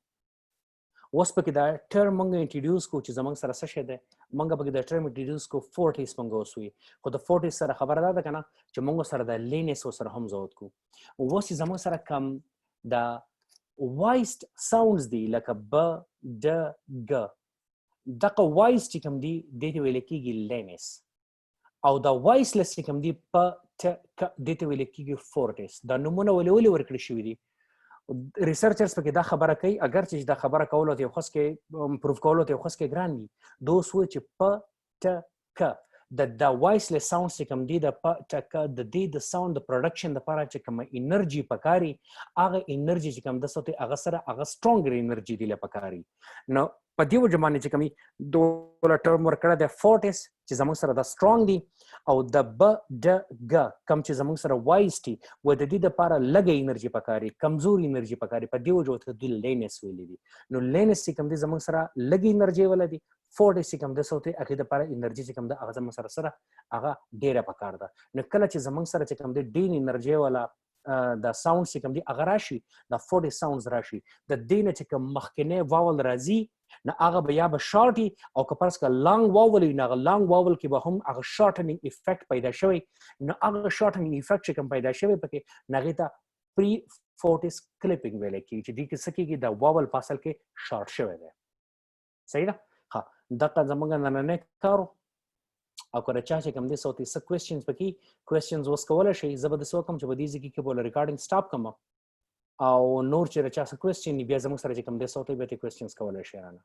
اوس پکې دا ټرم موږ انټروډیوس کو چې زموږ سره څه شی دی موږ پکې دا ټرم انټروډیوس کو فورټس موږ اوس وي خو د فورټس سره خبره ده کنه چې موږ سره د لینس سره هم زود کو اوس زموږ سره کم دا وایسډ ساوندز دی لکه ب د گ دغه وایس چې کوم دی د ته ویل کېږي لینس او دا وایسلس چې کوم دی په ټ ک د ته ویل کېږي فورټس. دا نمونه ولې ورکړل شوي دي ریسرچرز پکې دا خبره کوي اگر چې دا خبره کولو ته خاص کې پروف کولو ته خاص کې ګران دي دوس و چې په ټ ک د وایسلیس ساوند چې کوم دی د دې د ساوند د پروډکشن لپاره چې کوم انرژي پکاري هغه انرژي چې کوم د صوت هغه سره هغه سترونګر انرژي دی لپاره پکاري نو په دې وجه باندې چې کومي دوه ټرم ورکړه د فورټس چې زموږ سره د سترونګ دی او د ب د ګ کم چې زموږ سره وایس دی و د دې لپاره لږه انرژي پکاري کمزوري انرژي پکاري په دې وجه ته د لینس ویل دي نو لینس چې کوم دی زموږ سره لږه انرژي ولدي فورټس چې کوم د صوت هغه لپاره انرژي چې کوم د هغه زموږ سره هغه ډیره پکار ده نو کله چې زموږ سره چې کوم د ډین انرژي ولا د ساوند چې کوم دی هغه راشي د 40 ساوندز راشي د دین چې کوم مخکنه واول راځي نه هغه بیا به شارټي او کپرس کا لانګ واول نه لانګ واول کې به هم هغه شارټنینګ افیکټ پیدا شوی نو هغه شارټنینګ افیکټ چې کوم پیدا شوی پکې نغه ته پری فورټس کلیپینګ ویل کی چې دې کې سکیږي د واول فاصل کې شارټ شوی دی صحیح ده ها دغه زمونږ نن نه کارو او کله چې کوم دې صوتي څه کوېسچنز پکې کوېسچنز وس کولای شي زبر د سو کوم چې په دې ځکه کې بوله ریکارډینګ سټاپ کوم او نور چې راچا څه کوېسچن بیا زموږ سره چې کوم دې صوتي به کوېسچنز کولای شي رانه